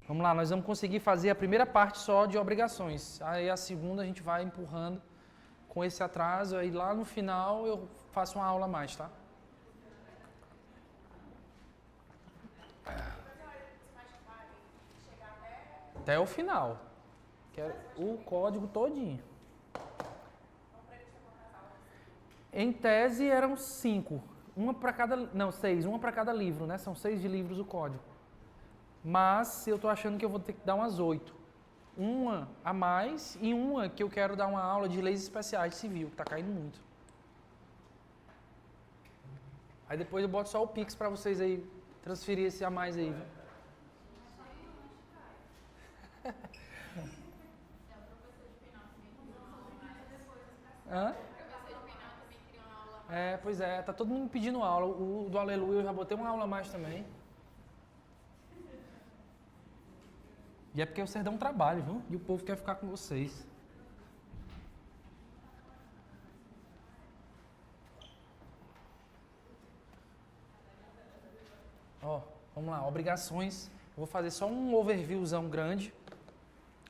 Vamos lá, nós vamos conseguir fazer a primeira parte só de obrigações. Aí a segunda a gente vai empurrando com esse atraso. Aí lá no final eu faço uma aula a mais, tá? Até o final. Quero o código todinho. Em tese eram 5. Uma para cada... Não, 6. Uma para cada livro, né? São 6 de livros o código. Mas eu tô achando que eu vou ter que dar umas 8. Uma a mais e uma que eu quero dar uma aula de leis especiais de civil, que tá caindo muito. Aí depois eu boto só o Pix para vocês aí transferir esse a mais aí, viu? Hã? É, pois é, tá todo mundo pedindo aula. O do Aleluia eu já botei uma aula a mais também. E é porque vocês dão um trabalho, viu? E o povo quer ficar com vocês. Ó, vamos lá, obrigações. Eu vou fazer só um overviewzão grande.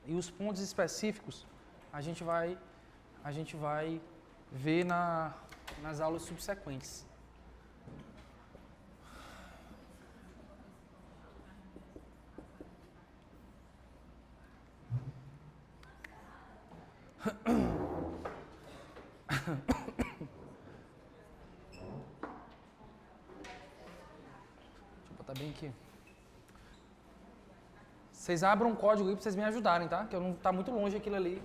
E os pontos específicos a gente vai ver nas aulas subsequentes. Deixa eu botar bem aqui. Vocês abram um código aí para vocês me ajudarem, tá? Que eu não tá muito longe aquilo ali.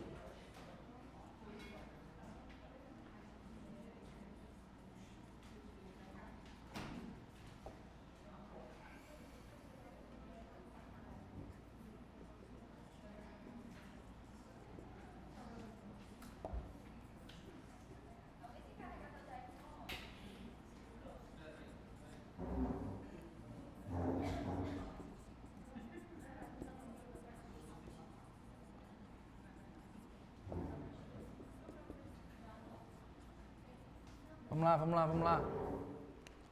Vamos lá.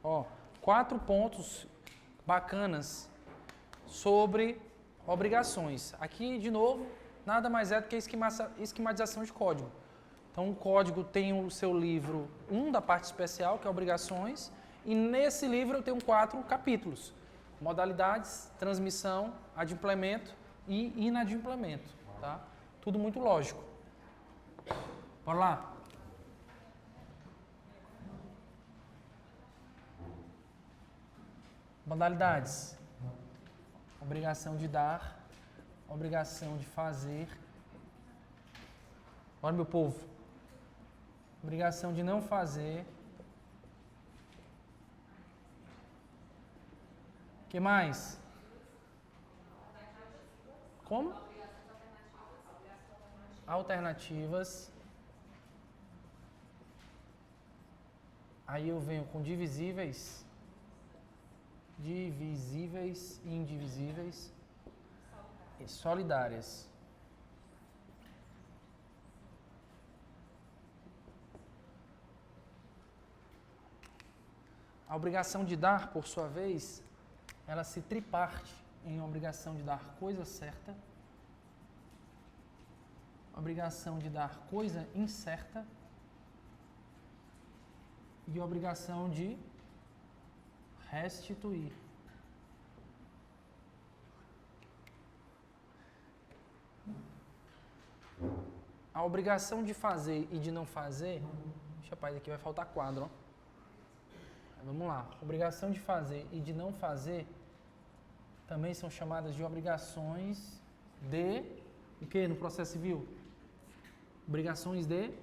Ó, 4 pontos bacanas sobre obrigações. Aqui, de novo, nada mais é do que esquematização de código. Então, o código tem o seu livro 1 da parte especial, que é obrigações, e nesse livro eu tenho 4 capítulos. Modalidades, transmissão, adimplemento e inadimplemento. Tá? Tudo muito lógico. Bora lá. Modalidades. Obrigação de dar, obrigação de fazer. Olha, meu povo. Obrigação de não fazer. O que mais? Como? Alternativas. Aí eu venho com divisíveis. Divisíveis, indivisíveis e solidárias. A obrigação de dar, por sua vez, ela se triparte em obrigação de dar coisa certa, obrigação de dar coisa incerta e obrigação de restituir. A obrigação de fazer e de não fazer, deixa eu rapaz, aqui vai faltar quadro, ó. Vamos lá. Obrigação de fazer e de não fazer também são chamadas de obrigações de o que no processo civil? Obrigações de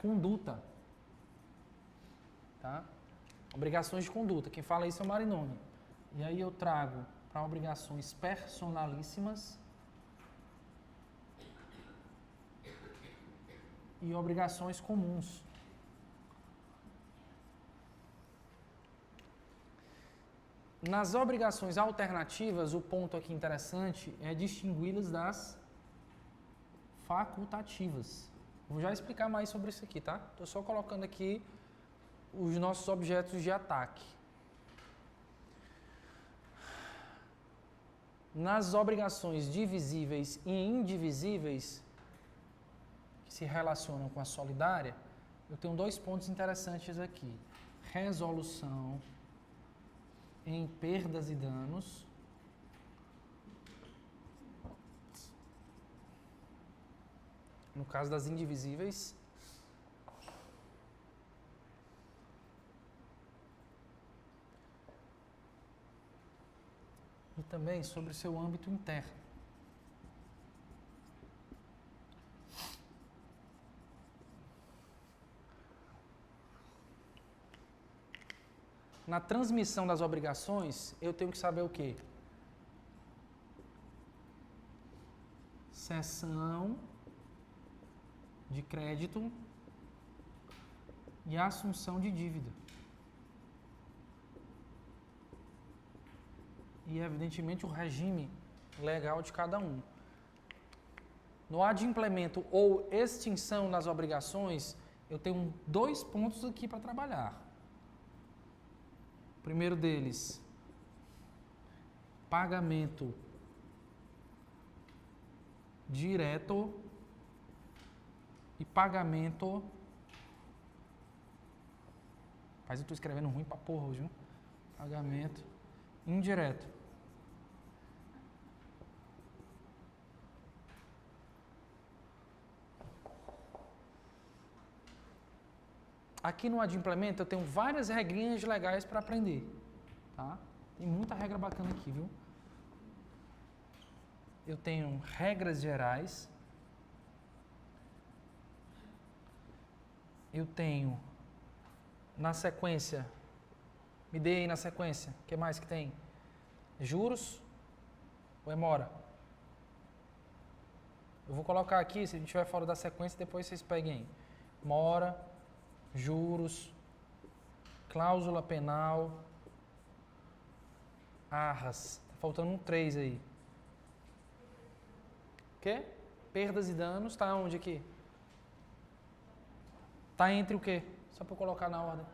conduta. Tá? Obrigações de conduta. Quem fala isso é o Marinoni. E aí eu trago para obrigações personalíssimas e obrigações comuns. Nas obrigações alternativas, o ponto aqui interessante é distingui-las das facultativas. Vou já explicar mais sobre isso aqui, tá? Estou só colocando aqui os nossos objetos de ataque. nas obrigações divisíveis e indivisíveis, que se relacionam com a solidária, eu tenho dois pontos interessantes aqui. Resolução em perdas e danos. No caso das indivisíveis. E também sobre o seu âmbito interno. Na transmissão das obrigações, eu tenho que saber o quê? Cessão de crédito e assunção de dívida. E, evidentemente, o regime legal de cada um. No adimplemento ou extinção das obrigações, eu tenho dois pontos aqui para trabalhar. O primeiro deles, pagamento direto e pagamento... Mas eu estou escrevendo ruim pra porra hoje, viu? Pagamento indireto. Aqui no adimplemento eu tenho várias regrinhas legais para aprender, tá? Tem muita regra bacana aqui, viu? Eu tenho regras gerais. Eu tenho na sequência, me dê aí na sequência, o que mais que tem? Juros ou é mora? Eu vou colocar aqui, se a gente estiver fora da sequência, depois vocês peguem aí. Mora, juros, cláusula penal, arras. Tá faltando um 3 aí. O quê? Perdas e danos, tá onde aqui? Tá entre o quê? Só para eu colocar na ordem.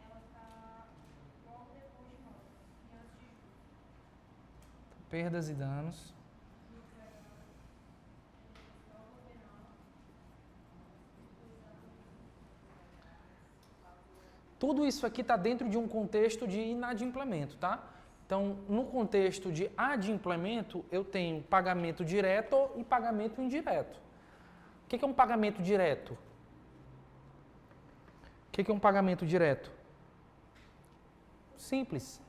Ela tá logo depois de nós, e antes de julho. Perdas e danos. Tudo isso aqui está dentro de um contexto de inadimplemento, tá? Então, no contexto de adimplemento, eu tenho pagamento direto e pagamento indireto. O que é um pagamento direto? O que é um pagamento direto? Simples.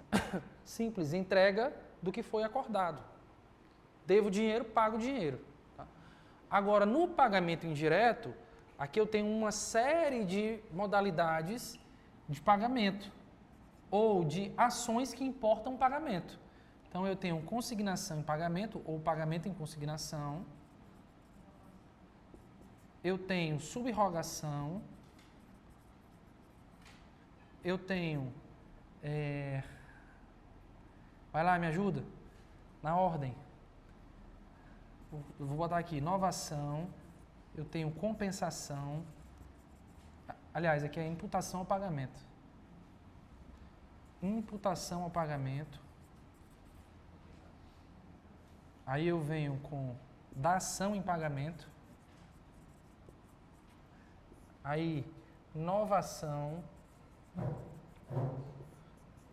Simples, entrega do que foi acordado. Devo dinheiro, pago dinheiro. Tá? Agora, no pagamento indireto, aqui eu tenho uma série de modalidades de pagamento ou de ações que importam pagamento. Então, eu tenho consignação em pagamento ou pagamento em consignação. Eu tenho subrogação. Eu tenho... Vai lá, me ajuda. Na ordem. Eu vou botar aqui novação. Eu tenho compensação. Aliás, aqui é imputação ao pagamento. Imputação ao pagamento. Aí eu venho com dação em pagamento. Aí, novação.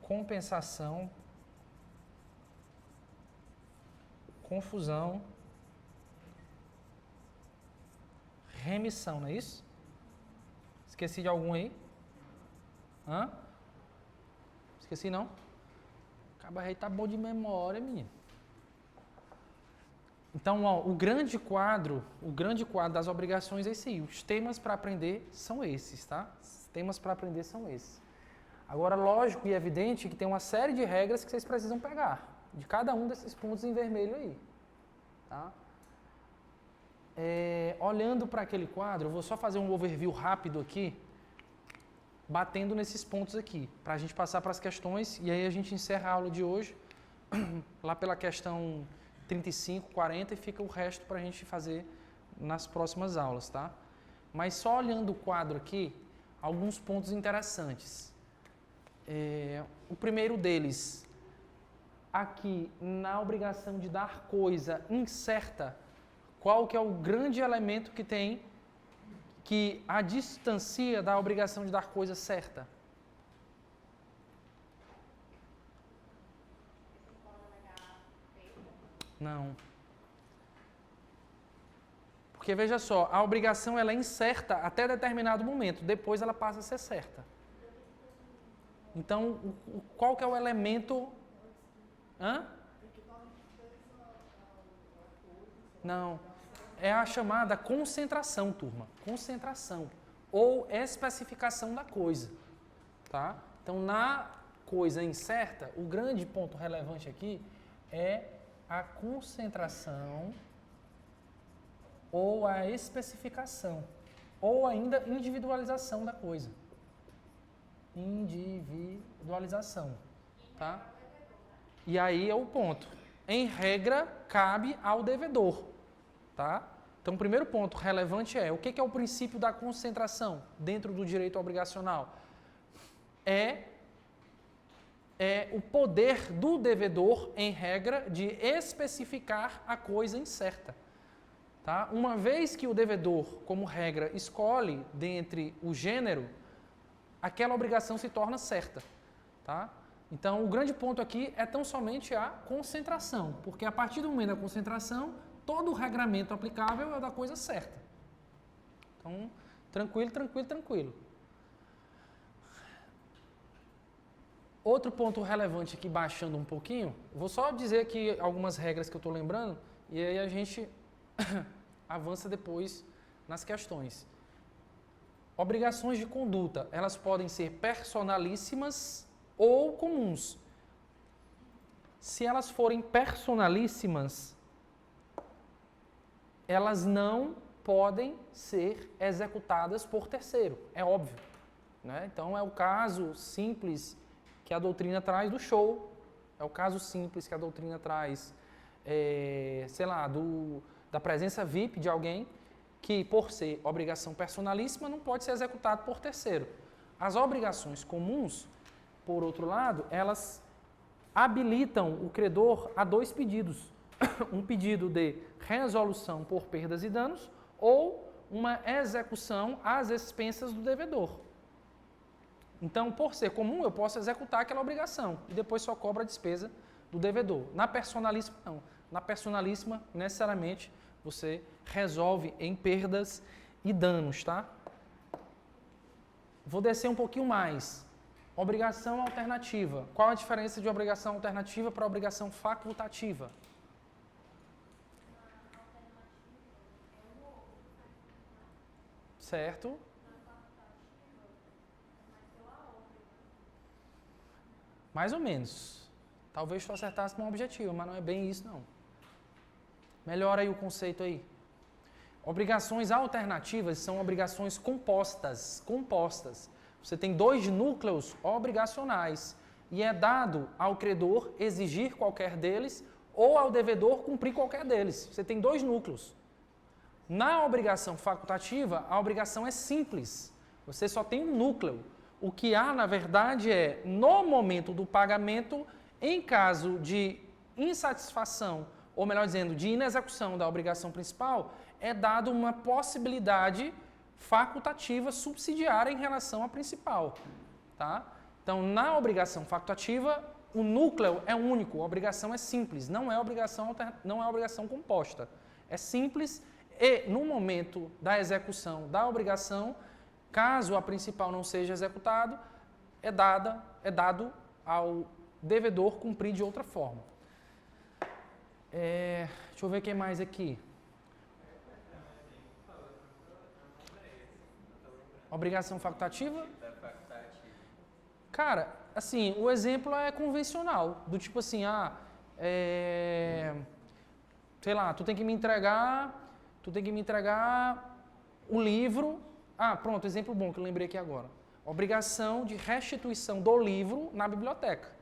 Compensação. Confusão. Remissão, não é isso? Esqueci de algum aí? Hã? Esqueci não? Acaba aí tá bom de memória, menino. Então, ó, o grande quadro das obrigações é esse aí. Os temas para aprender são esses, tá? Os temas para aprender são esses. Agora, lógico e evidente que tem uma série de regras que vocês precisam pegar. De cada um desses pontos em vermelho aí. Tá? Olhando para aquele quadro, eu vou só fazer um overview rápido aqui, batendo nesses pontos aqui, para a gente passar para as questões, e aí a gente encerra a aula de hoje, lá pela questão 35, 40, e fica o resto para a gente fazer nas próximas aulas, tá? Mas só olhando o quadro aqui, alguns pontos interessantes. O primeiro deles, aqui na obrigação de dar coisa incerta, qual que é o grande elemento que tem que a distancia da obrigação de dar coisa certa? Não. Porque veja só, a obrigação ela é incerta até determinado momento, depois ela passa a ser certa. Então, qual que é o elemento? Hã? Não. É a chamada concentração, turma. Concentração. Ou especificação da coisa. Tá? Então, na coisa incerta, o grande ponto relevante aqui é a concentração ou a especificação, ou ainda individualização da coisa. Individualização, tá? E aí é o ponto. Em regra, cabe ao devedor, tá? Então, o primeiro ponto relevante é, o que é o princípio da concentração dentro do direito obrigacional? É o poder do devedor, em regra, de especificar a coisa incerta. Tá? Uma vez que o devedor, como regra, escolhe dentre o gênero, aquela obrigação se torna certa. Tá? Então, o grande ponto aqui é tão somente a concentração, porque a partir do momento da concentração, todo o regramento aplicável é da coisa certa. Então, tranquilo, tranquilo, tranquilo. Outro ponto relevante aqui, baixando um pouquinho, vou só dizer aqui algumas regras que eu estou lembrando, e aí a gente avança depois nas questões. Obrigações de conduta, elas podem ser personalíssimas ou comuns. Se elas forem personalíssimas, elas não podem ser executadas por terceiro, é óbvio. Né? Então, é o caso simples que a doutrina traz do show, é o caso simples que a doutrina traz, sei lá, da presença VIP de alguém que, por ser obrigação personalíssima, não pode ser executado por terceiro. As obrigações comuns, por outro lado, elas habilitam o credor a dois pedidos. Um pedido de resolução por perdas e danos ou uma execução às expensas do devedor. Então, por ser comum, eu posso executar aquela obrigação e depois só cobro a despesa do devedor. Na personalíssima, não. Na personalíssima, necessariamente, você resolve em perdas e danos, tá? Vou descer um pouquinho mais. Obrigação alternativa. Qual a diferença de obrigação alternativa para obrigação facultativa? Certo? Mais ou menos. Talvez tu acertasse com um objetivo, mas não é bem isso, não. Melhora aí o conceito aí. Obrigações alternativas são obrigações compostas. Você tem dois núcleos obrigacionais e é dado ao credor exigir qualquer deles ou ao devedor cumprir qualquer deles. Você tem dois núcleos. Na obrigação facultativa, a obrigação é simples. Você só tem um núcleo. O que há, na verdade, é, no momento do pagamento, em caso de insatisfação, ou melhor dizendo, de inexecução da obrigação principal, é dado uma possibilidade facultativa subsidiária em relação à principal. Tá? Então, na obrigação facultativa, o núcleo é único, a obrigação é simples, não é obrigação composta. É simples e, no momento da execução da obrigação, caso a principal não seja executado, é dado ao devedor cumprir de outra forma. Deixa eu ver quem mais aqui. Obrigação facultativa? Cara, assim, o exemplo é convencional, do tipo assim, sei lá, tu tem que me entregar o livro. Pronto, exemplo bom que eu lembrei aqui agora. Obrigação de restituição do livro na biblioteca.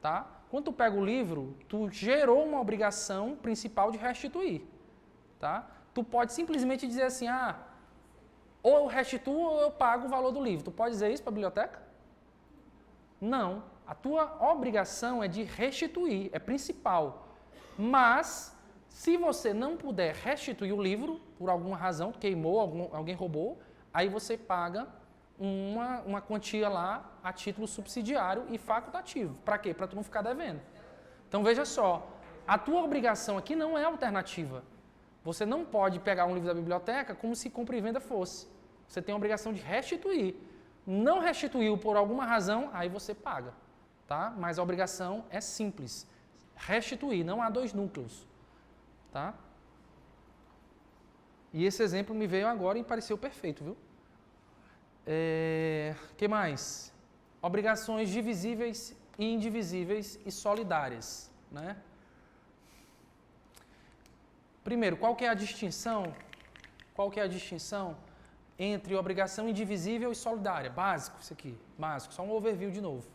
Tá? Quando tu pega o livro, tu gerou uma obrigação principal de restituir. Tá? Tu pode simplesmente dizer assim, ou eu restituo ou eu pago o valor do livro. Tu pode dizer isso para a biblioteca? Não. A tua obrigação é de restituir, é principal. Mas, se você não puder restituir o livro, por alguma razão, queimou, alguém roubou, aí você paga uma quantia lá a título subsidiário e facultativo. Para quê? Para tu não ficar devendo. Então, veja só, a tua obrigação aqui não é alternativa. Você não pode pegar um livro da biblioteca como se compra e venda fosse. Você tem a obrigação de restituir. Não restituiu por alguma razão, aí você paga. Tá? Mas a obrigação é simples. Restituir, não há dois núcleos. Tá? E esse exemplo me veio agora e pareceu perfeito, viu? Que mais? Obrigações divisíveis, indivisíveis e solidárias. Né? Primeiro, qual que é a distinção? Qual que é a distinção entre obrigação indivisível e solidária? Básico, isso aqui, básico, só um overview de novo.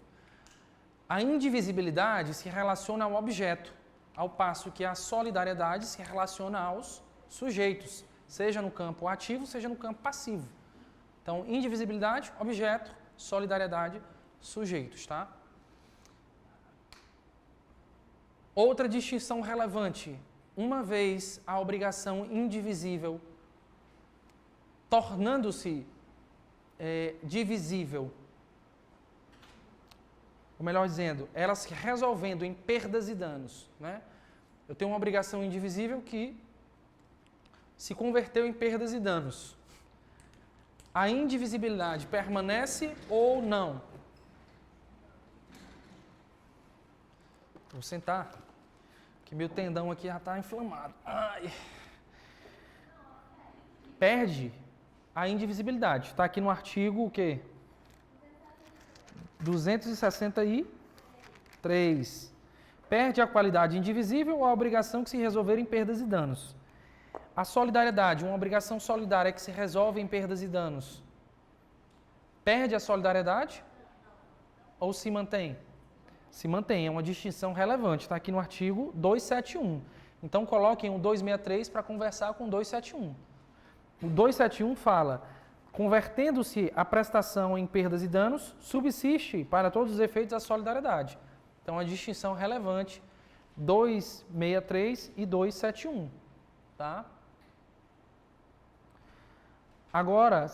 A indivisibilidade se relaciona ao objeto, ao passo que a solidariedade se relaciona aos sujeitos, seja no campo ativo, seja no campo passivo. Então, indivisibilidade, objeto, solidariedade, sujeitos, tá? Outra distinção relevante, uma vez a obrigação indivisível tornando-se divisível, ou melhor dizendo, ela se resolvendo em perdas e danos. Né? Eu tenho uma obrigação indivisível que se converteu em perdas e danos. A indivisibilidade permanece ou não? Vou sentar, que meu tendão aqui já está inflamado. Ai. Perde a indivisibilidade. Está aqui no artigo o quê? 263. Perde a qualidade indivisível ou a obrigação que se resolver em perdas e danos. A solidariedade, uma obrigação solidária que se resolve em perdas e danos. Perde a solidariedade ou se mantém? Se mantém, é uma distinção relevante. Está aqui no artigo 271. Então, coloquem o 263 para conversar com o 271. O 271 fala, convertendo-se a prestação em perdas e danos, subsiste para todos os efeitos a solidariedade. Então, a distinção relevante 263 e 271. Tá? Agora,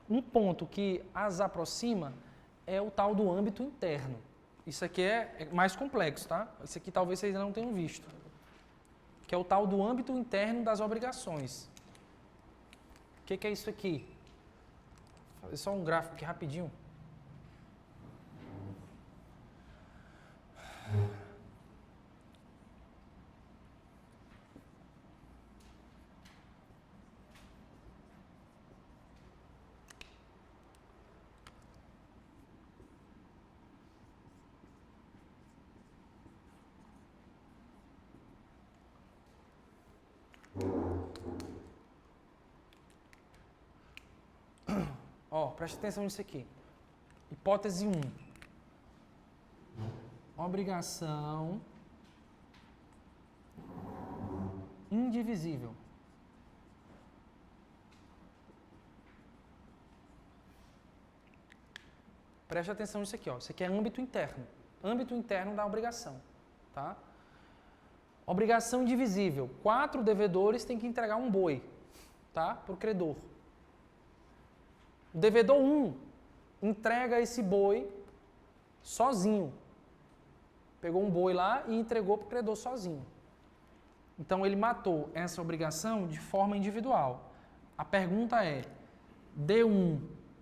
um ponto que as aproxima é o tal do âmbito interno. Isso aqui é mais complexo, tá? Isso aqui talvez vocês não tenham visto. Que é o tal do âmbito interno das obrigações. O que é isso aqui? Vou fazer só um gráfico aqui rapidinho. Ó, presta atenção nisso aqui. Hipótese 1. Obrigação indivisível. Preste atenção nisso aqui, ó. Isso aqui é âmbito interno. Âmbito interno da obrigação, tá? Obrigação indivisível. 4 devedores têm que entregar um boi, tá? Para o credor. O devedor 1 entrega esse boi sozinho. Pegou um boi lá e entregou para o credor sozinho. Então, ele matou essa obrigação de forma individual. A pergunta é, D1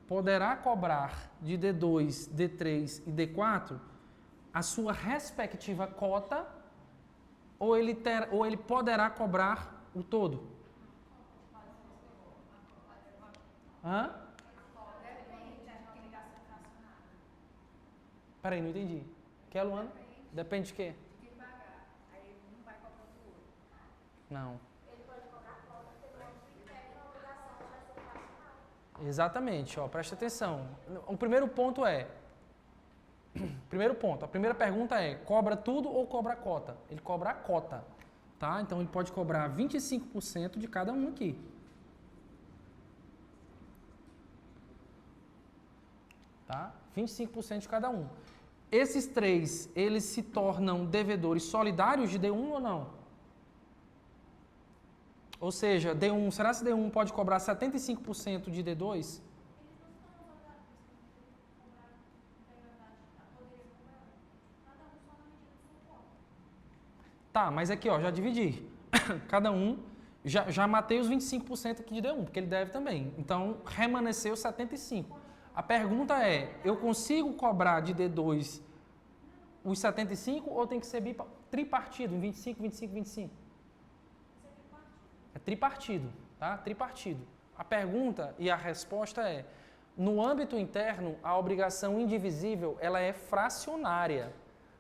poderá cobrar de D2, D3 e D4 a sua respectiva cota ou ele poderá cobrar o todo? Hã? Peraí, não entendi. Quer, Luana? Depende de quê? De quem pagar. Aí um vai cobrar do outro. Não. Ele pode cobrar a cota, porque não impede a obrigação vai ser fracionada. Exatamente, ó, presta atenção. O primeiro ponto é... a primeira pergunta é, cobra tudo ou cobra a cota? Ele cobra a cota, tá? Então, ele pode cobrar 25% de cada um aqui. Tá? 25% de cada um. Esses três, eles se tornam devedores solidários de D1 ou não? Ou seja, D1, será que D1 pode cobrar 75% de D2? Tá, mas aqui, ó, já dividi. Cada um, já matei os 25% aqui de D1, porque ele deve também. Então, remanesceu 75%. A pergunta é, eu consigo cobrar de D2 os 75% ou tem que ser tripartido, em 25, 25, 25? É tripartido, tá? Tripartido. A pergunta e a resposta é, no âmbito interno, a obrigação indivisível, ela é fracionária.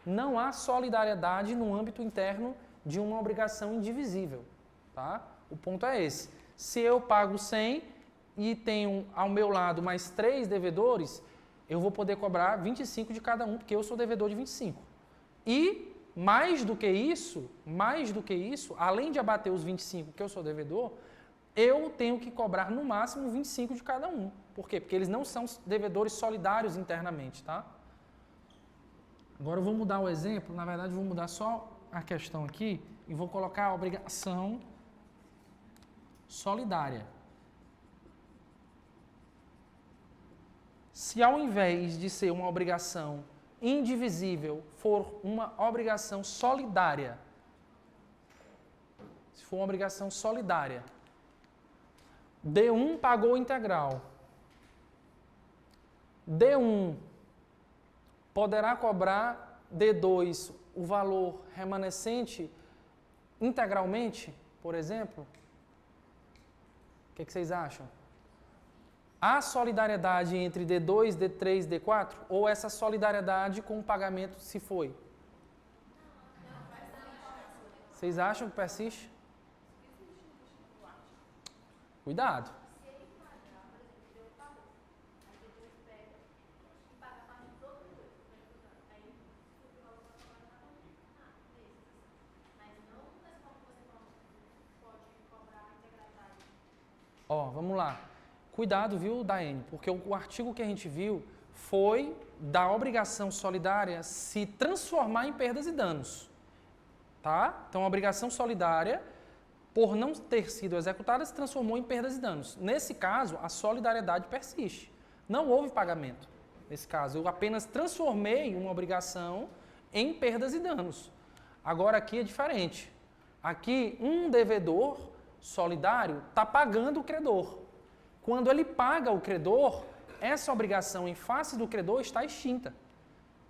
Não há solidariedade no âmbito interno de uma obrigação indivisível, tá? O ponto é esse. Se eu pago 100 e tenho ao meu lado mais 3 devedores, eu vou poder cobrar 25 de cada um, porque eu sou devedor de 25. E mais do que isso, além de abater os 25 que eu sou devedor, eu tenho que cobrar no máximo 25 de cada um. Por quê? Porque eles não são devedores solidários internamente, tá? Agora eu vou mudar o exemplo, na verdade eu vou mudar só a questão aqui e vou colocar a obrigação solidária. Se ao invés de ser uma obrigação indivisível for uma obrigação solidária, se for uma obrigação solidária, D1 pagou integral, D1 poderá cobrar D2 o valor remanescente integralmente, por exemplo? O que vocês acham? Há solidariedade entre D2, D3, D4? Ou essa solidariedade com o pagamento se foi? Vocês acham que persiste? Cuidado. Ó, vamos lá. Cuidado, viu, Daene? Porque o artigo que a gente viu foi da obrigação solidária se transformar em perdas e danos. Tá? Então, a obrigação solidária, por não ter sido executada, se transformou em perdas e danos. Nesse caso, a solidariedade persiste. Não houve pagamento. Nesse caso, eu apenas transformei uma obrigação em perdas e danos. Agora, aqui é diferente. Aqui, um devedor solidário está pagando o credor. Quando ele paga o credor, essa obrigação em face do credor está extinta.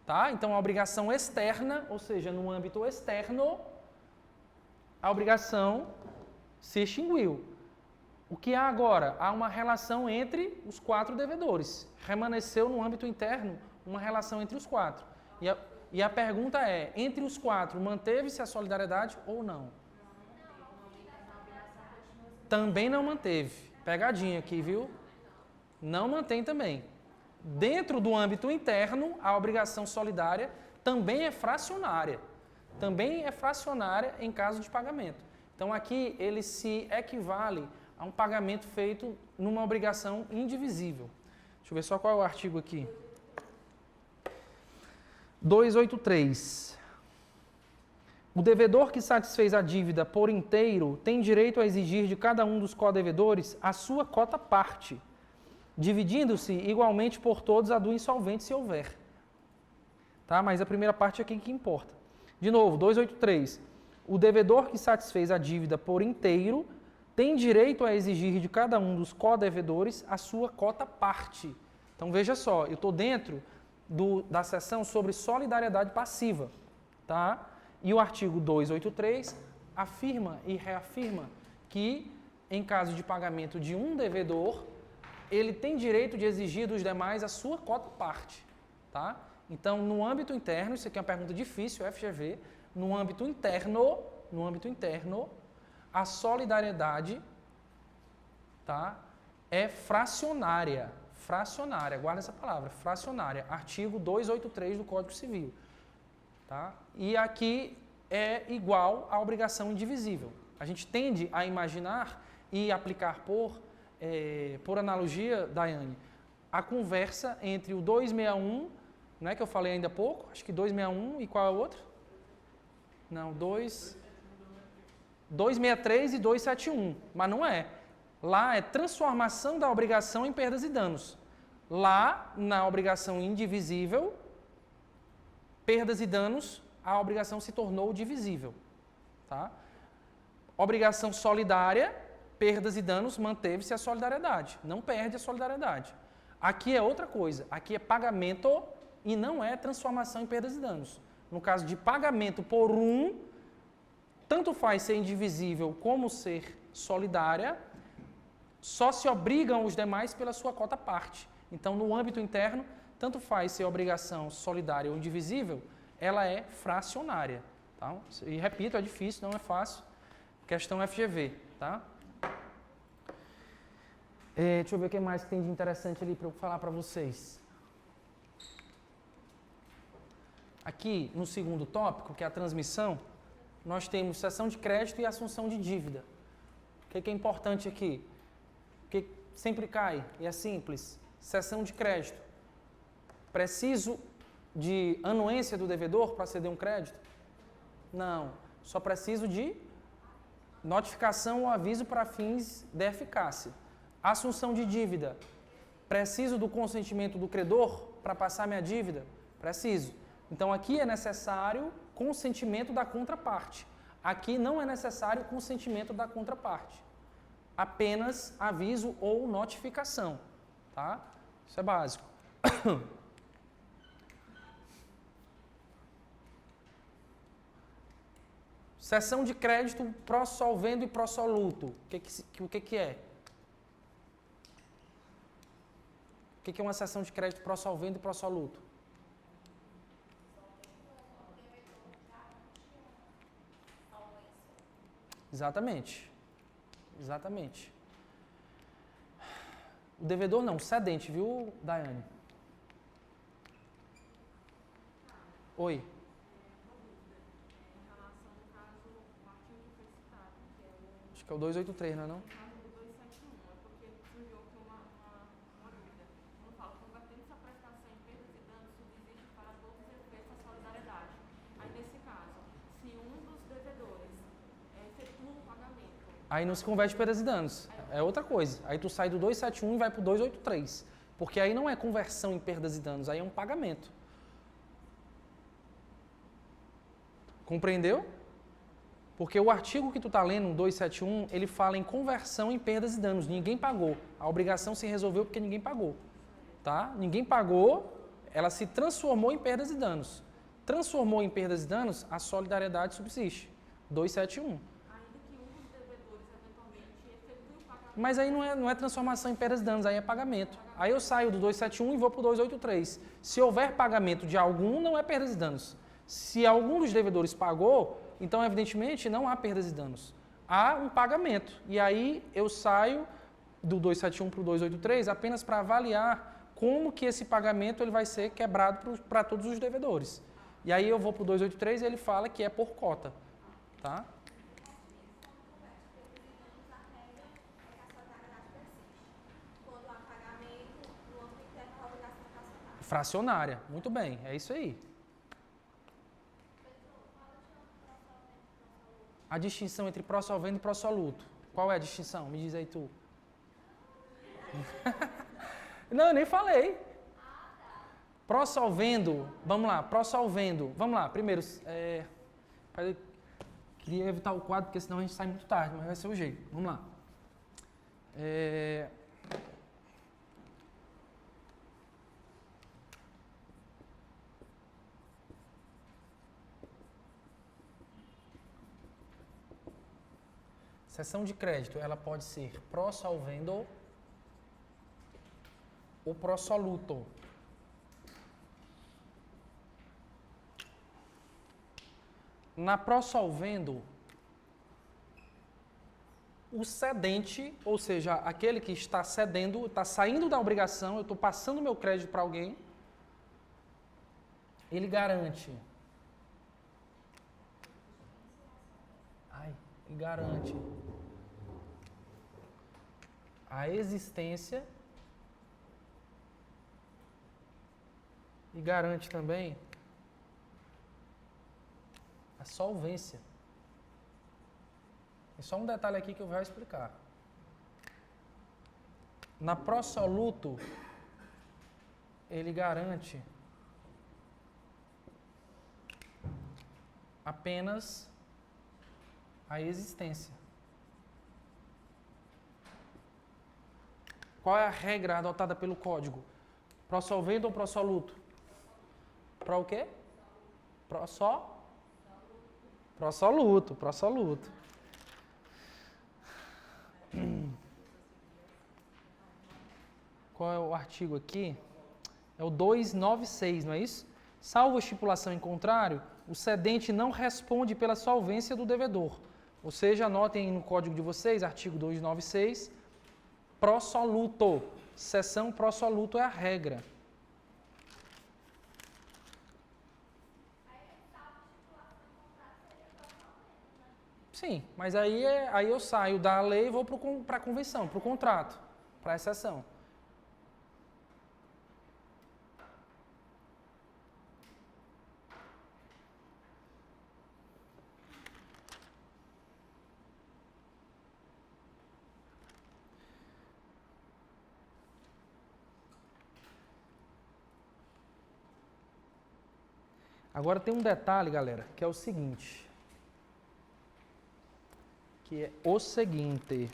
Tá? Então, a obrigação externa, ou seja, no âmbito externo, a obrigação se extinguiu. O que há agora? Há uma relação entre os 4 devedores. Remanesceu no âmbito interno uma relação entre os 4. E a pergunta é, entre os 4, manteve-se a solidariedade ou não? Também não manteve. Pegadinha aqui, viu? Não mantém também. Dentro do âmbito interno, a obrigação solidária também é fracionária. Também é fracionária em caso de pagamento. Então, aqui ele se equivale a um pagamento feito numa obrigação indivisível. Deixa eu ver só qual é o artigo aqui. 283. O devedor que satisfez a dívida por inteiro tem direito a exigir de cada um dos codevedores a sua cota parte, dividindo-se igualmente por todos a do insolvente se houver. Tá? Mas a primeira parte é aqui que importa. De novo, 283. O devedor que satisfez a dívida por inteiro tem direito a exigir de cada um dos codevedores a sua cota parte. Então veja só, eu estou dentro da seção sobre solidariedade passiva. Tá? E o artigo 283 afirma e reafirma que, em caso de pagamento de um devedor, ele tem direito de exigir dos demais a sua cota parte. Tá? Então, no âmbito interno, isso aqui é uma pergunta difícil, FGV, no âmbito interno, a solidariedade, tá, é fracionária. Fracionária, guarda essa palavra, fracionária. Artigo 283 do Código Civil. Tá? E aqui é igual à obrigação indivisível. A gente tende a imaginar e aplicar por analogia, Daiane, a conversa entre o 261, não é que eu falei ainda há pouco? Acho que 261 e qual é o outro? Não, 263 e 271, mas não é. Lá é transformação da obrigação em perdas e danos. Lá, na obrigação indivisível, perdas e danos, a obrigação se tornou divisível. Tá? Obrigação solidária, perdas e danos, manteve-se a solidariedade. Não perde a solidariedade. Aqui é outra coisa. Aqui é pagamento e não é transformação em perdas e danos. No caso de pagamento por um, tanto faz ser indivisível como ser solidária, só se obrigam os demais pela sua cota parte. Então, no âmbito interno, tanto faz ser obrigação solidária ou indivisível, ela é fracionária. Tá? E repito, é difícil, não é fácil. Questão FGV. Tá? Deixa eu ver o que mais que tem de interessante ali para eu falar para vocês. Aqui, no segundo tópico, que é a transmissão, nós temos cessão de crédito e assunção de dívida. O que é importante aqui? Que sempre cai, e é simples. Cessão de crédito. Preciso de anuência do devedor para ceder um crédito? Não. Só preciso de notificação ou aviso para fins de eficácia. Assunção de dívida. Preciso do consentimento do credor para passar minha dívida? Preciso. Então, aqui é necessário consentimento da contraparte. Aqui não é necessário consentimento da contraparte. Apenas aviso ou notificação. Tá? Isso é básico. Cessão de crédito pró-solvendo e pró-soluto. O que é? O que é uma cessão de crédito pró-solvendo e pró-soluto? Exatamente. Exatamente. O devedor não, o cedente, viu, Daiane? Oi. Acho que é o 283, não é não? Aí não se converte em perdas e danos. É outra coisa. Aí tu sai do 271 e vai para o 283. Porque aí não é conversão em perdas e danos, aí é um pagamento. Compreendeu? Porque o artigo que tu está lendo, 271, ele fala em conversão em perdas e danos. Ninguém pagou. A obrigação se resolveu porque ninguém pagou. Tá? Ninguém pagou, ela se transformou em perdas e danos. Transformou em perdas e danos, a solidariedade subsiste. 271. Mas aí não é transformação em perdas e danos, aí é pagamento. Aí eu saio do 271 e vou para o 283. Se houver pagamento de algum, não é perdas e danos. Se algum dos devedores pagou, então evidentemente não há perdas e danos. Há um pagamento. E aí eu saio do 271 para o 283 apenas para avaliar como que esse pagamento ele vai ser quebrado para todos os devedores. E aí eu vou para o 283 e ele fala que é por cota. Tá? Fracionária. Muito bem, é isso aí. A distinção entre pró-solvendo e pró-soluto. Qual é a distinção? Me diz aí tu. Não, eu nem falei. Pró-solvendo, vamos lá, pró-solvendo. Vamos lá, primeiro, queria evitar o quadro, porque senão a gente sai muito tarde, mas vai ser o jeito. Vamos lá. Cessão de crédito, ela pode ser pró-solvendo ou pró-soluto. Na pró-solvendo, o cedente, ou seja, aquele que está cedendo, está saindo da obrigação, eu estou passando meu crédito para alguém, ele garante. Ele garante a existência e garante também a solvência. Tem só um detalhe aqui que eu vou explicar. Na pró-soluto, ele garante apenas a existência. Qual é a regra adotada pelo código? Pró-solvendo ou pró-soluto? Pró o quê? Pró-soluto. Qual é o artigo aqui? É o 296, não é isso? Salvo estipulação em contrário, o cedente não responde pela solvência do devedor. Ou seja, anotem no código de vocês, artigo 296, pró-soluto. Seção pró-soluto é a regra. Sim, mas aí eu saio da lei e vou para a convenção, para o contrato, para a exceção. Agora tem um detalhe, galera, que é o seguinte. Que é o seguinte.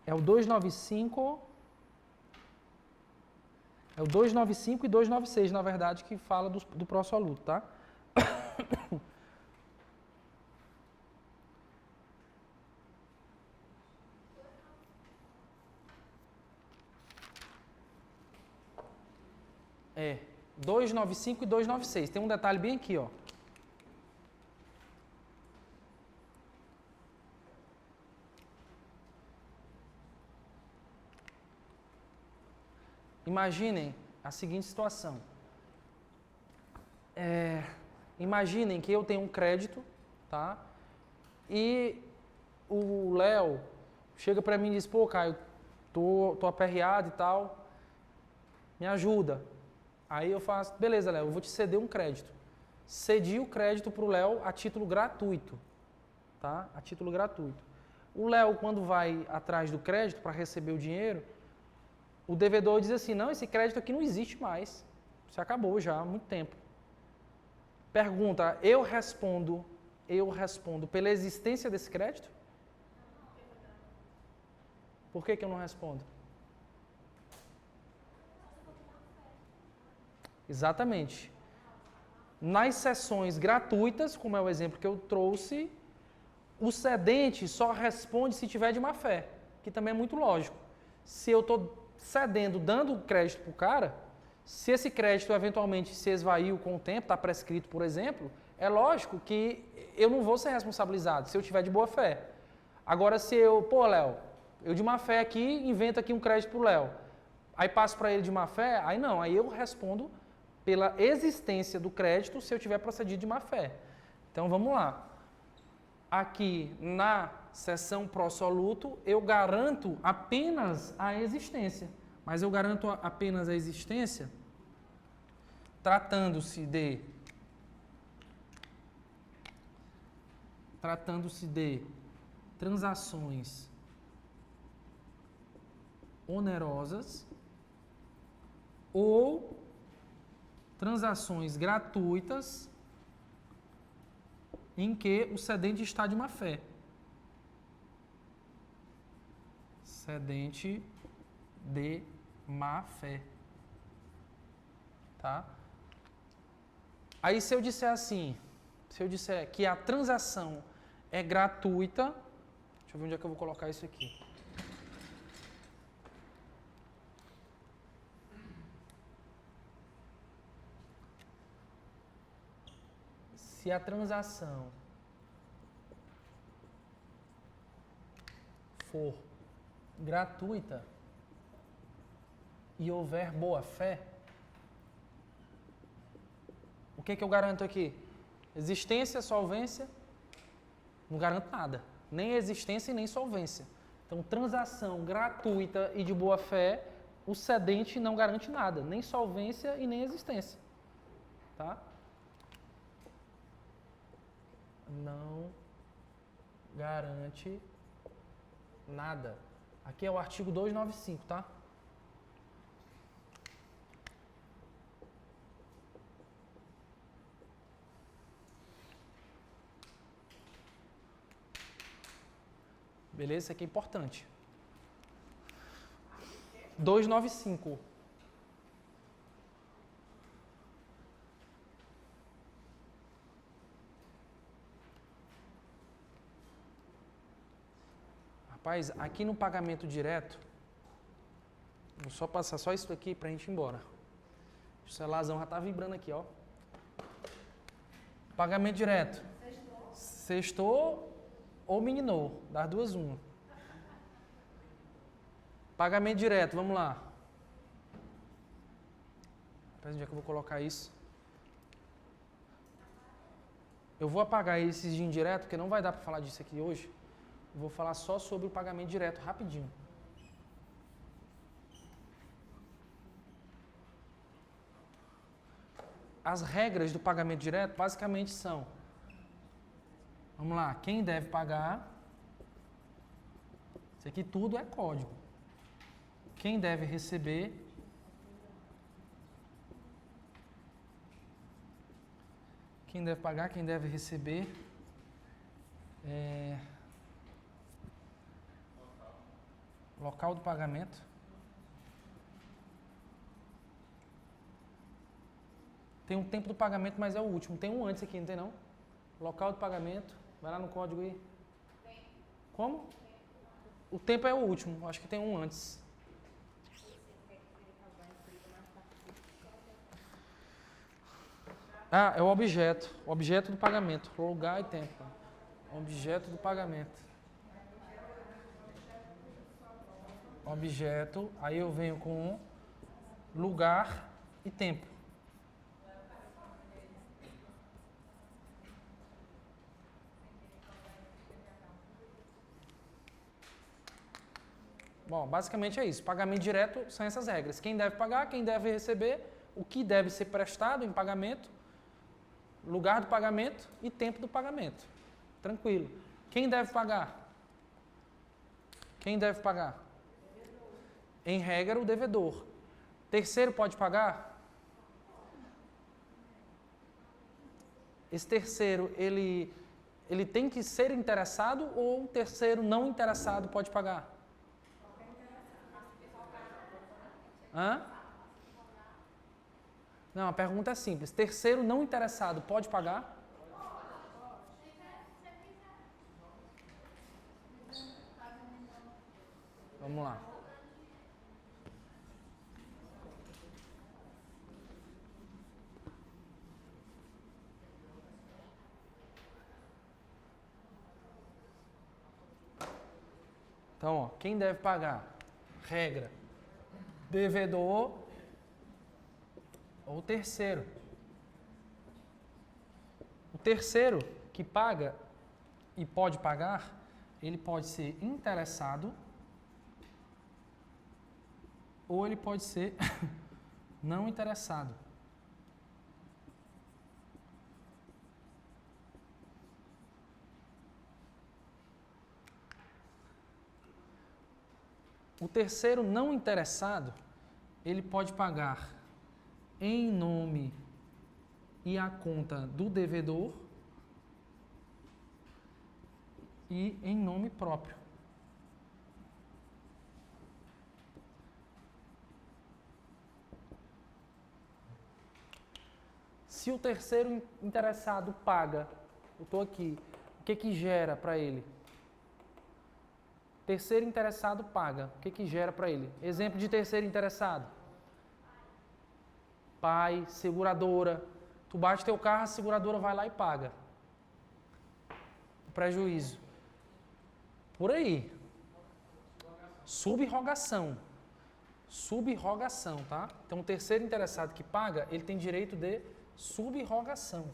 É o 295. É o 295 e 296, na verdade, que fala do pró-soluto, tá? É, 295 e 296. Tem um detalhe bem aqui, ó. Imaginem a seguinte situação. Imaginem que eu tenho um crédito, tá? E o Léo chega para mim e diz, pô, Caio, tô aperreado e tal, me ajuda. Aí eu faço, beleza, Léo, eu vou te ceder um crédito. Cedi o crédito para o Léo a título gratuito, tá? A título gratuito. O Léo, quando vai atrás do crédito para receber o dinheiro, o devedor diz assim, não, esse crédito aqui não existe mais. Isso acabou já há muito tempo. Pergunta, eu respondo pela existência desse crédito? Por que eu não respondo? Exatamente. Nas sessões gratuitas, como é o exemplo que eu trouxe, o cedente só responde se tiver de má fé, que também é muito lógico. Se eu estou cedendo, dando crédito para o cara, se esse crédito eventualmente se esvaiu com o tempo, está prescrito, por exemplo, é lógico que eu não vou ser responsabilizado se eu tiver de boa fé. Agora, se eu, pô, Léo, eu de má fé aqui, invento aqui um crédito para o Léo, aí passo para ele de má fé, aí não, aí eu respondo pela existência do crédito se eu tiver procedido de má fé. Então, vamos lá. Aqui na seção pró-soluto, eu garanto apenas a existência. Mas eu garanto apenas a existência tratando-se de transações onerosas ou transações gratuitas em que o cedente está de má fé. Cedente de má fé. Tá? Aí se eu disser assim, se eu disser que a transação é gratuita, deixa eu ver onde é que eu vou colocar isso aqui. Se a transação for gratuita e houver boa fé, o que eu garanto aqui? Existência, solvência? Não garanto nada. Nem existência e nem solvência. Então, transação gratuita e de boa fé, o cedente não garante nada, nem solvência e nem existência. Tá? Não garante nada. Aqui é o artigo 295, tá? Beleza? Isso aqui é importante. 295. Rapaz, aqui no pagamento direto, vou só passar só isso aqui pra gente ir embora. O celularzão já tá vibrando aqui, ó. Pagamento direto. Sextou ou mininou, das duas uma. Pagamento direto, vamos lá. Rapaz, onde é que eu vou colocar isso? Eu vou apagar esses de indireto, porque não vai dar para falar disso aqui hoje. Eu vou falar só sobre o pagamento direto, rapidinho. As regras do pagamento direto basicamente são: vamos lá, quem deve pagar? Isso aqui tudo é código. Quem deve receber? Quem deve pagar, quem deve receber? Local do pagamento. Tem um tempo do pagamento, mas é o último. Tem um antes aqui, não tem não? Local do pagamento. Vai lá no código aí. Como? O tempo é o último. Acho que tem um antes. Ah, é o objeto. O objeto do pagamento. Lugar e tempo. Objeto do pagamento. Objeto. Aí eu venho com lugar e tempo. Bom, basicamente é isso. Pagamento direto são essas regras. Quem deve pagar, quem deve receber, o que deve ser prestado em pagamento, lugar do pagamento e tempo do pagamento. Tranquilo. Quem deve pagar? Quem deve pagar? Em regra, o devedor. Terceiro pode pagar? Esse terceiro, ele tem que ser interessado ou um terceiro não interessado pode pagar? Hã? Não, a pergunta é simples. Terceiro não interessado pode pagar? Vamos lá. Então, ó, quem deve pagar? Regra. Devedor ou terceiro. O terceiro que paga e pode pagar, ele pode ser interessado ou ele pode ser não interessado. O terceiro não interessado, ele pode pagar em nome e a conta do devedor e em nome próprio. Se o terceiro interessado paga, eu estou aqui, o que gera para ele? Terceiro interessado paga. O que gera para ele? Exemplo de terceiro interessado. Pai, seguradora. Tu bate teu carro, a seguradora vai lá e paga. O prejuízo. Por aí. Subrogação. Subrogação, tá? Então, o terceiro interessado que paga, ele tem direito de subrogação.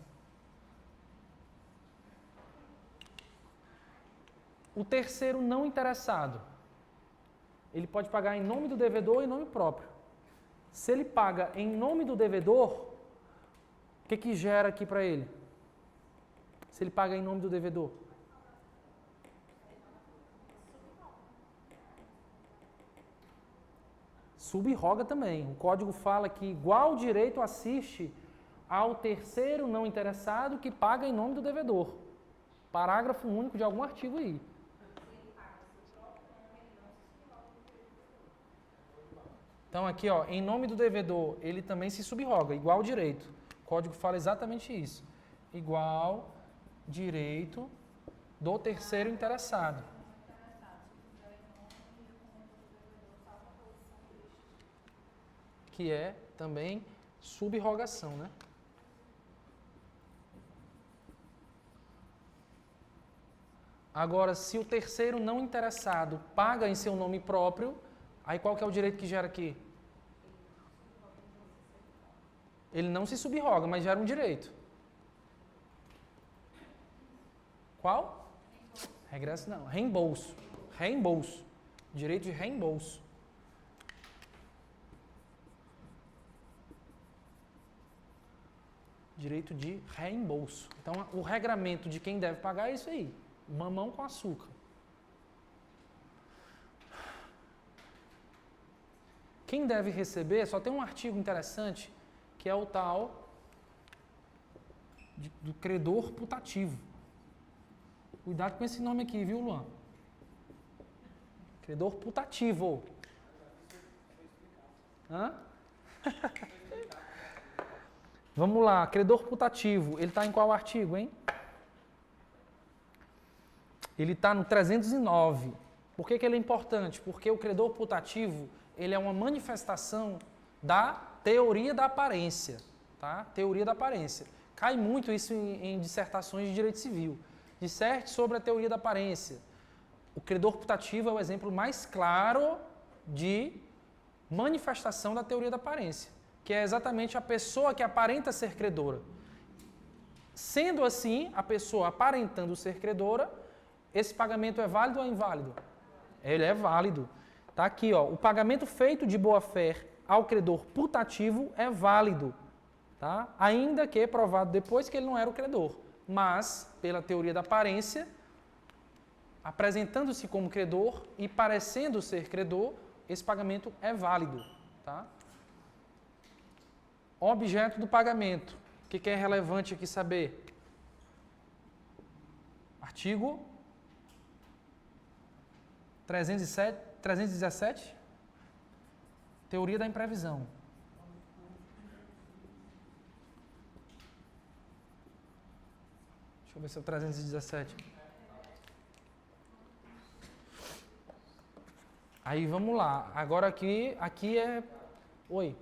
O terceiro não interessado, ele pode pagar em nome do devedor e em nome próprio. Se ele paga em nome do devedor, o que gera aqui para ele? Se ele paga em nome do devedor? Sub-roga também. O código fala que igual direito assiste ao terceiro não interessado que paga em nome do devedor. Parágrafo único de algum artigo aí. Então aqui, ó, em nome do devedor, ele também se subroga, igual direito. O código fala exatamente isso. Igual direito do terceiro interessado. Que é também subrogação, né? Agora, se o terceiro não interessado paga em seu nome próprio, aí qual que é o direito que gera aqui? Ele não se subroga, mas gera um direito. Qual? Regresso não. Reembolso. Reembolso. Direito de reembolso. Direito de reembolso. Então, o regramento de quem deve pagar é isso aí. Mamão com açúcar. Quem deve receber, só tem um artigo interessante, que é o tal do credor putativo. Cuidado com esse nome aqui, viu, Luan? Credor putativo. Hã? Vamos lá, credor putativo. Ele está em qual artigo, hein? Ele está no 309. Por que ele é importante? Porque o credor putativo, ele é uma manifestação da teoria da aparência. Tá? Teoria da aparência. Cai muito isso em dissertações de direito civil. Disserte sobre a teoria da aparência. O credor putativo é o exemplo mais claro de manifestação da teoria da aparência, que é exatamente a pessoa que aparenta ser credora. Sendo assim, a pessoa aparentando ser credora, esse pagamento é válido ou é inválido? Ele é válido. Tá aqui, ó, o pagamento feito de boa-fé ao credor putativo é válido, tá? Ainda que provado depois que ele não era o credor. Mas, pela teoria da aparência, apresentando-se como credor e parecendo ser credor, esse pagamento é válido, tá? Objeto do pagamento. O que é relevante aqui saber? Artigo 317, teoria da imprevisão. Deixa eu ver se é o 317. Aí vamos lá. Agora aqui é... Oi. O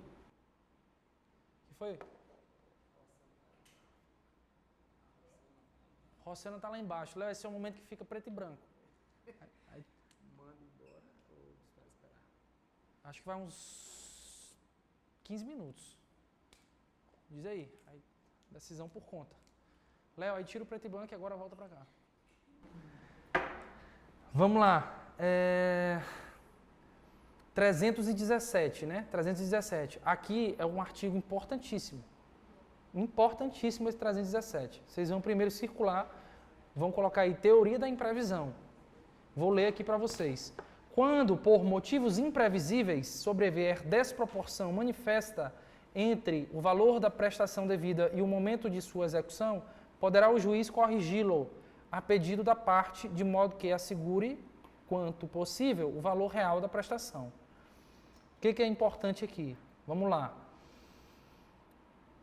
que foi? Rosana está lá embaixo. Léo, esse é o momento que fica preto e branco. Aí... Manda embora ou espera esperar? Acho que vai uns 15 minutos. Diz aí. Decisão por conta. Léo, aí tira o preto e branco e agora volta para cá. Vamos lá. 317, né? 317. Aqui é um artigo importantíssimo. Importantíssimo esse 317. Vocês vão primeiro circular, vão colocar aí teoria da imprevisão. Vou ler aqui para vocês. Quando, por motivos imprevisíveis, sobrevier desproporção manifesta entre o valor da prestação devida e o momento de sua execução, poderá o juiz corrigi-lo a pedido da parte, de modo que assegure, quanto possível, o valor real da prestação. O que é importante aqui? Vamos lá.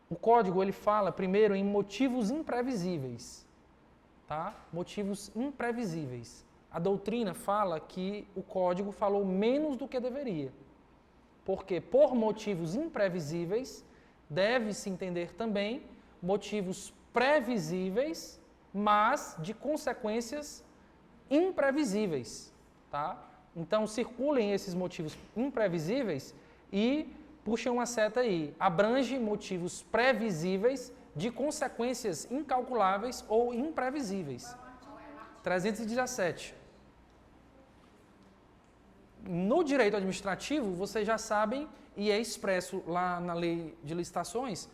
O código ele fala primeiro em motivos imprevisíveis, tá? Motivos imprevisíveis. A doutrina fala que o código falou menos do que deveria. Porque por motivos imprevisíveis deve-se entender também motivos previsíveis, mas de consequências imprevisíveis, tá? Então, circulem esses motivos imprevisíveis e puxem uma seta aí. Abrange motivos previsíveis de consequências incalculáveis ou imprevisíveis. 317. No direito administrativo, vocês já sabem, e é expresso lá na lei de licitações,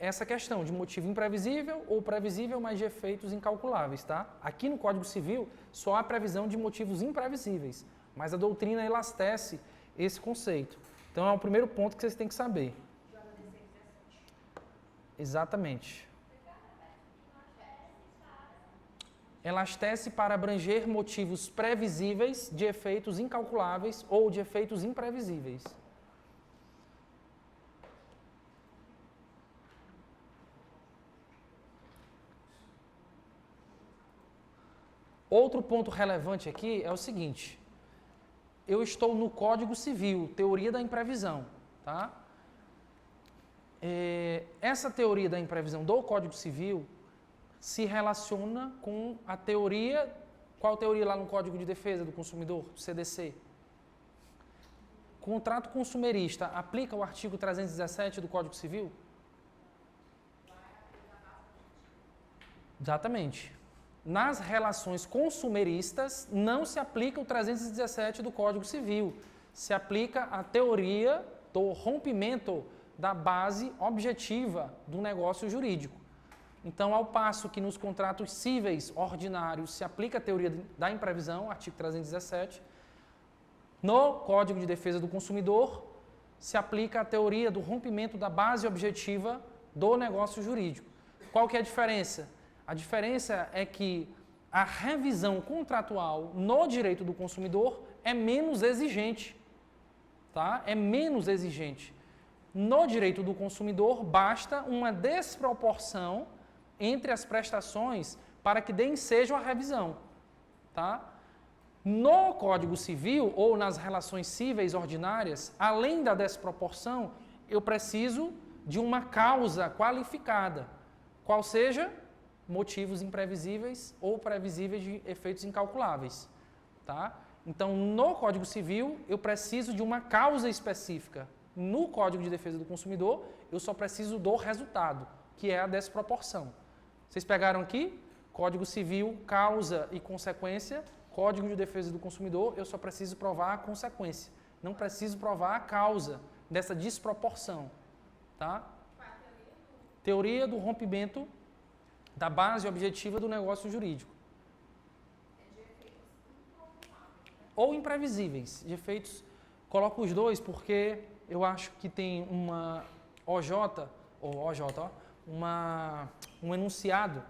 essa questão de motivo imprevisível ou previsível, mas de efeitos incalculáveis, tá? Aqui no Código Civil, só há previsão de motivos imprevisíveis, mas a doutrina elastece esse conceito. Então, é o primeiro ponto que vocês têm que saber. Exatamente. Elastece para abranger motivos previsíveis de efeitos incalculáveis ou de efeitos imprevisíveis. Outro ponto relevante aqui é o seguinte: eu estou no Código Civil, teoria da imprevisão, tá? Essa teoria da imprevisão do Código Civil se relaciona com a teoria, qual teoria lá no Código de Defesa do Consumidor, do CDC? Contrato consumerista aplica o artigo 317 do Código Civil? Exatamente. Nas relações consumeristas não se aplica o 317 do Código Civil, se aplica a teoria do rompimento da base objetiva do negócio jurídico. Então, ao passo que nos contratos cíveis ordinários se aplica a teoria da imprevisão, artigo 317, no Código de Defesa do Consumidor se aplica a teoria do rompimento da base objetiva do negócio jurídico. Qual que é a diferença? A diferença é que a revisão contratual no direito do consumidor é menos exigente, tá? É menos exigente. No direito do consumidor, basta uma desproporção entre as prestações para que deem ensejo à revisão, tá? No Código Civil ou nas relações cíveis ordinárias, além da desproporção, eu preciso de uma causa qualificada, qual seja motivos imprevisíveis ou previsíveis de efeitos incalculáveis, tá? Então, no Código Civil, eu preciso de uma causa específica. No Código de Defesa do Consumidor, eu só preciso do resultado, que é a desproporção. Vocês pegaram aqui? Código Civil, causa e consequência. Código de Defesa do Consumidor, eu só preciso provar a consequência. Não preciso provar a causa dessa desproporção, tá? Teoria do rompimento da base objetiva do negócio jurídico. Ou imprevisíveis, de efeitos. Coloco os dois porque eu acho que tem uma OJ, um enunciado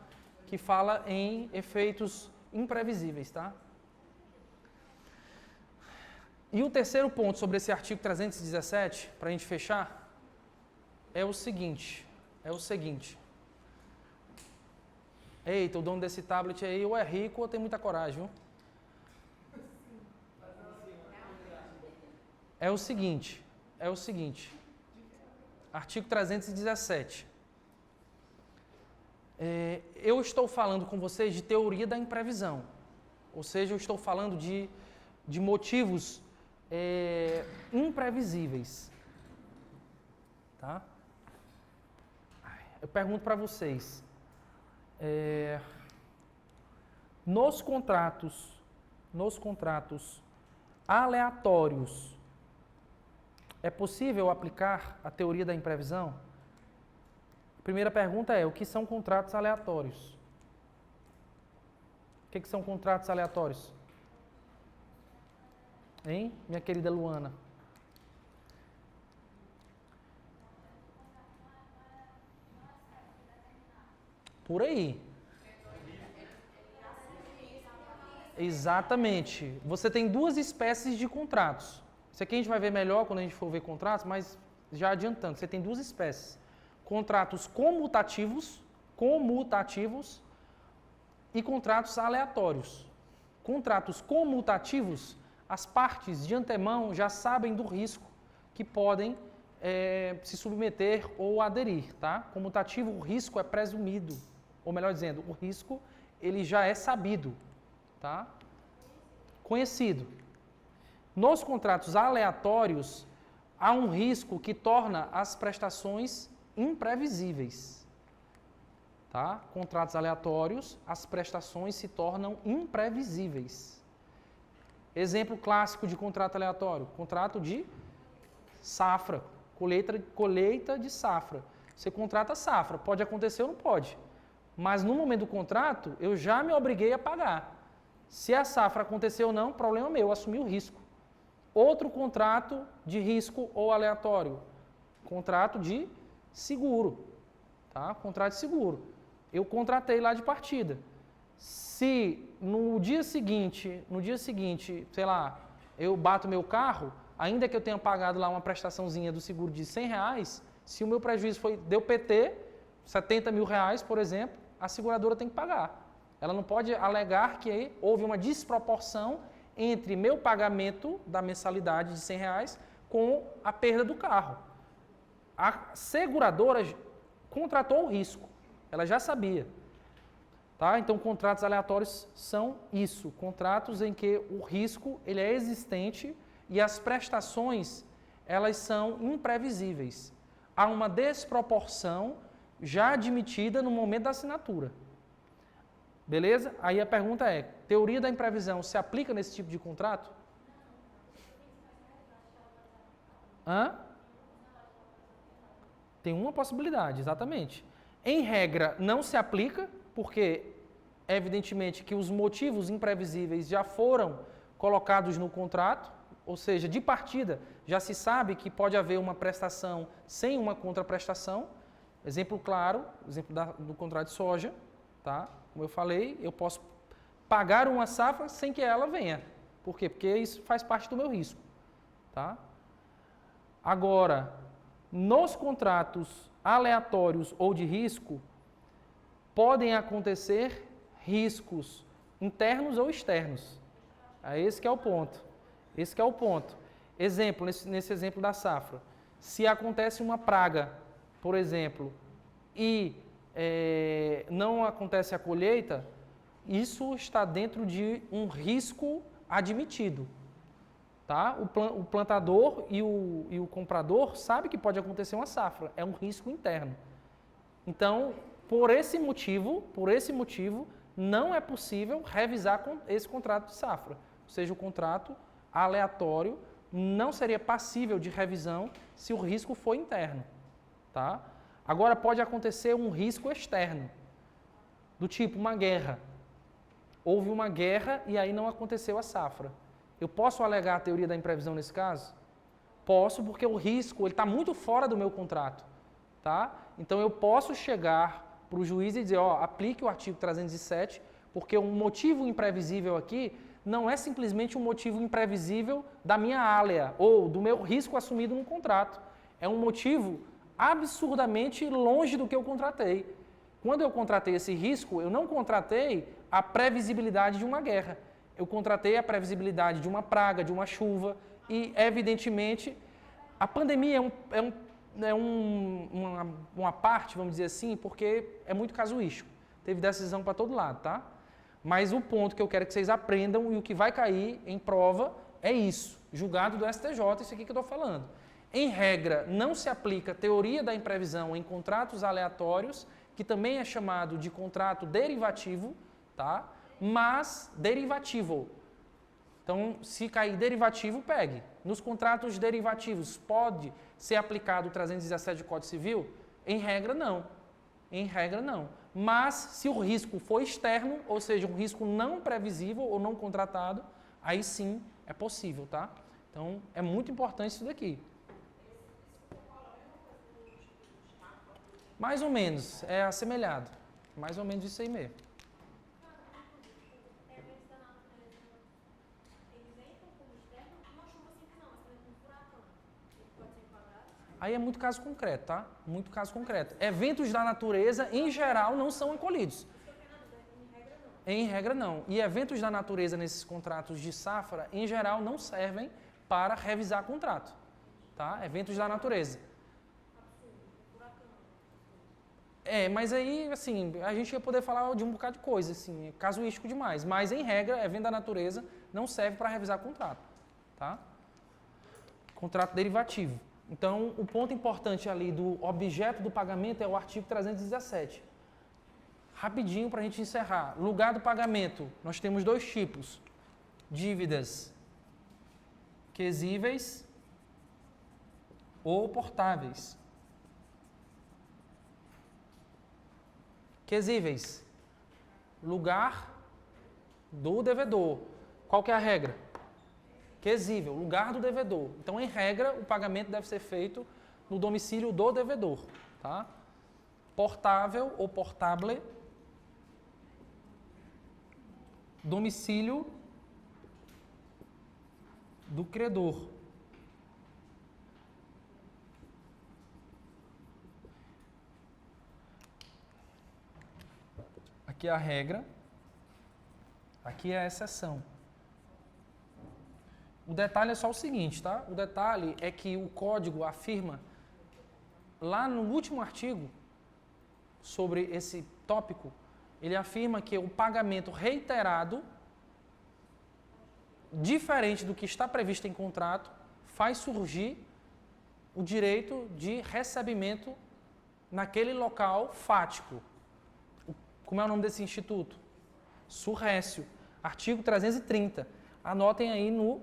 que fala em efeitos imprevisíveis, tá? E o terceiro ponto sobre esse artigo 317, para a gente fechar, é o seguinte. Eita, o dono desse tablet aí ou é rico ou tem muita coragem, viu? É o seguinte. Artigo 317. Eu estou falando com vocês de teoria da imprevisão. Ou seja, eu estou falando de motivos imprevisíveis. Tá? Eu pergunto para vocês. Nos contratos aleatórios, é possível aplicar a teoria da imprevisão? A primeira pergunta é: o que são contratos aleatórios? O que são contratos aleatórios? Hein, minha querida Luana? Por aí. Exatamente. Você tem duas espécies de contratos. Isso aqui a gente vai ver melhor quando a gente for ver contratos, mas já adiantando, você tem duas espécies. Contratos comutativos e contratos aleatórios. Contratos comutativos, as partes de antemão já sabem do risco que podem se submeter ou aderir, tá? Comutativo, o risco é presumido, ou melhor dizendo, o risco ele já é sabido, tá? Conhecido. Nos contratos aleatórios, há um risco que torna as prestações imprevisíveis. Tá? Contratos aleatórios, as prestações se tornam imprevisíveis. Exemplo clássico de contrato aleatório, contrato de safra, colheita de safra. Você contrata safra, pode acontecer ou não pode. Mas no momento do contrato, eu já me obriguei a pagar. Se a safra acontecer ou não, problema meu, eu assumi o risco. Outro contrato de risco ou aleatório, contrato de seguro, tá? Contrato de seguro. Eu contratei lá de partida. Se no dia seguinte, sei lá, eu bato meu carro, ainda que eu tenha pagado lá uma prestaçãozinha do seguro de R$100, se o meu prejuízo deu PT, R$70 mil, por exemplo, a seguradora tem que pagar. Ela não pode alegar que houve uma desproporção entre meu pagamento da mensalidade de R$100 com a perda do carro. A seguradora contratou o risco, ela já sabia. Tá? Então, contratos aleatórios são isso, contratos em que o risco ele é existente e as prestações elas são imprevisíveis. Há uma desproporção já admitida no momento da assinatura. Beleza? Aí a pergunta é, teoria da imprevisão se aplica nesse tipo de contrato? Hã? Tem uma possibilidade, exatamente. Em regra, não se aplica, porque evidentemente que os motivos imprevisíveis já foram colocados no contrato, ou seja, de partida já se sabe que pode haver uma prestação sem uma contraprestação. Exemplo claro, exemplo do contrato de soja, tá? Como eu falei, eu posso pagar uma safra sem que ela venha. Por quê? Porque isso faz parte do meu risco, tá? Agora, nos contratos aleatórios ou de risco, podem acontecer riscos internos ou externos. Esse que é o ponto. Esse que é o ponto. Exemplo, nesse exemplo da safra. Se acontece uma praga, por exemplo, e não acontece a colheita, isso está dentro de um risco admitido. Tá? O plantador e o comprador sabem que pode acontecer uma safra. É um risco interno. Então, por esse motivo, não é possível revisar esse contrato de safra. Ou seja, o contrato aleatório não seria passível de revisão se o risco for interno. Tá? Agora, pode acontecer um risco externo, do tipo uma guerra. Houve uma guerra e aí não aconteceu a safra. Eu posso alegar a teoria da imprevisão nesse caso? Posso, porque o risco está muito fora do meu contrato. Tá? Então, eu posso chegar para o juiz e dizer, aplique o artigo 307, porque um motivo imprevisível aqui não é simplesmente um motivo imprevisível da minha alea ou do meu risco assumido no contrato. É um motivo absurdamente longe do que eu contratei. Quando eu contratei esse risco, eu não contratei a previsibilidade de uma guerra. Eu contratei a previsibilidade de uma praga, de uma chuva e, evidentemente, a pandemia uma parte, vamos dizer assim, porque é muito casuístico. Teve decisão para todo lado, tá? Mas o ponto que eu quero que vocês aprendam e o que vai cair em prova é isso. Julgado do STJ, isso aqui que eu estou falando. Em regra, não se aplica a teoria da imprevisão em contratos aleatórios, que também é chamado de contrato derivativo, tá? Mas derivativo. Então, se cair derivativo, pegue. Nos contratos derivativos, pode ser aplicado o 317 do Código Civil? Em regra, não. Em regra, não. Mas, se o risco for externo, ou seja, um risco não previsível ou não contratado, aí sim é possível, tá? Então, é muito importante isso daqui. Mais ou menos, é assemelhado. Mais ou menos isso aí mesmo. Aí é muito caso concreto, tá? Muito caso concreto. Eventos da natureza, em geral, não são acolhidos. Em regra, não. E eventos da natureza nesses contratos de safra, em geral, não servem para revisar contrato. Tá? Eventos da natureza. Mas aí, assim, a gente ia poder falar de um bocado de coisa, assim, é casuístico demais. Mas, em regra, evento da natureza não serve para revisar contrato. Tá? Contrato derivativo. Então, o ponto importante ali do objeto do pagamento é o artigo 317. Rapidinho para a gente encerrar. Lugar do pagamento. Nós temos dois tipos. Dívidas quesíveis ou portáveis. Quesíveis, lugar do devedor. Qual que é a regra? Quesível, lugar do devedor. Então, em regra, o pagamento deve ser feito no domicílio do devedor. Tá? Portável ou portable, domicílio do credor. Aqui é a regra, aqui é a exceção. O detalhe é só o seguinte, tá? O detalhe é que o código afirma, lá no último artigo, sobre esse tópico, ele afirma que o pagamento reiterado, diferente do que está previsto em contrato, faz surgir o direito de recebimento naquele local fático. Como é o nome desse instituto? Surrécio. Artigo 330. Anotem aí no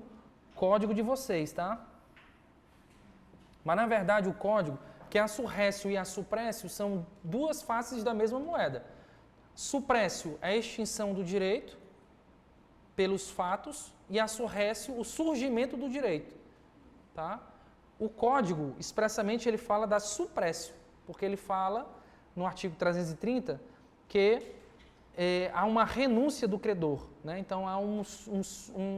código de vocês, tá? Mas, na verdade, o código, que é a surrécio e a suprécio, são duas faces da mesma moeda. Suprécio é a extinção do direito pelos fatos e a surrécio, o surgimento do direito, tá? O código, expressamente, ele fala da suprécio, porque ele fala, no artigo 330, que há uma renúncia do credor, né? Então há um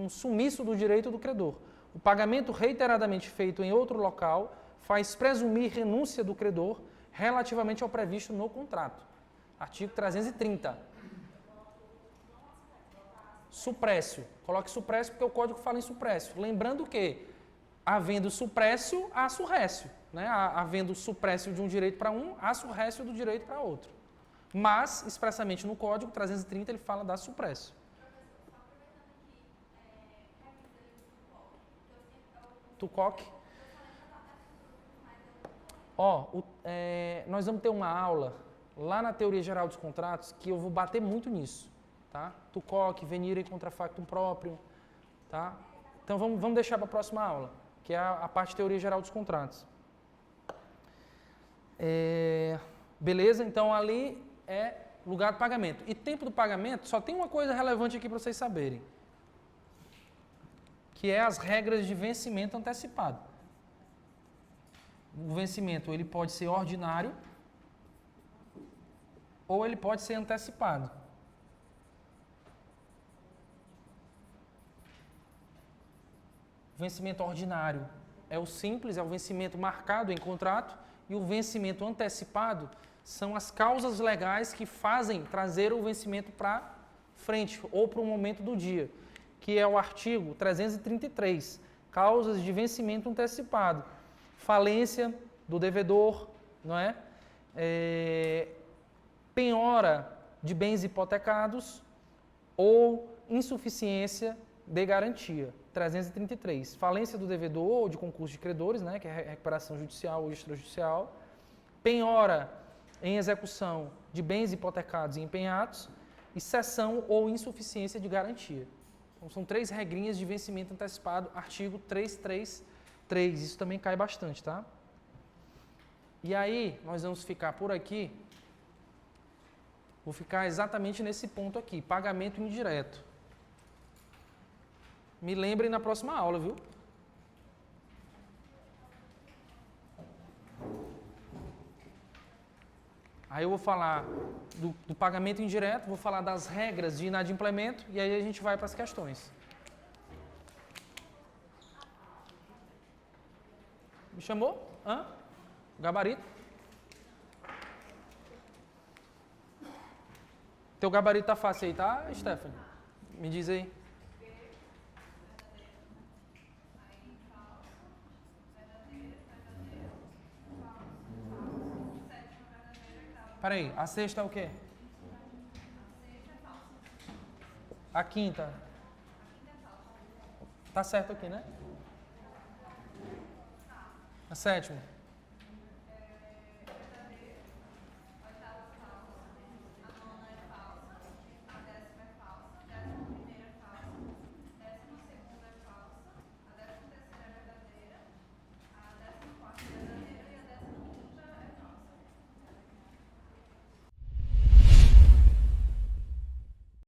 sumiço do direito do credor. O pagamento reiteradamente feito em outro local faz presumir renúncia do credor relativamente ao previsto no contrato. Artigo 330. Suprécio. Coloque suprécio porque o código fala em suprécio. Lembrando que, havendo suprécio, há surrécio, né? Havendo suprécio de um direito para um, há surrécio do direito para outro. Mas, expressamente no código 330, ele fala da suprécio. Tucoc. Nós vamos ter uma aula lá na Teoria Geral dos Contratos que eu vou bater muito nisso. Tá? Tucoc, venire e contrafactum próprio. Tá? Então, vamos deixar para a próxima aula, que é a parte de Teoria Geral dos Contratos. Beleza? Então, ali é lugar de pagamento. E tempo do pagamento, só tem uma coisa relevante aqui para vocês saberem, que é as regras de vencimento antecipado. O vencimento ele pode ser ordinário ou ele pode ser antecipado. O vencimento ordinário é o simples, é o vencimento marcado em contrato, e o vencimento antecipado são as causas legais que fazem trazer o vencimento para frente ou para o momento do dia, que é o artigo 333, causas de vencimento antecipado. Falência do devedor, não é? Penhora de bens hipotecados ou insuficiência de garantia. 333. Falência do devedor ou de concurso de credores, né, que é recuperação judicial ou extrajudicial. Penhora em execução de bens hipotecados e empenhados. E cessão ou insuficiência de garantia. Então, são 3 regrinhas de vencimento antecipado, artigo 333. Isso também cai bastante, tá? E aí, nós vamos ficar por aqui. Vou ficar exatamente nesse ponto aqui, pagamento indireto. Me lembrem na próxima aula, viu? Aí eu vou falar do pagamento indireto, vou falar das regras de inadimplemento e aí a gente vai para as questões. Me chamou? Hã? Gabarito? Teu gabarito tá fácil aí, tá, Stephanie? Me diz aí. Peraí, a sexta é o quê? A quinta. Tá certo aqui, né? A sétima.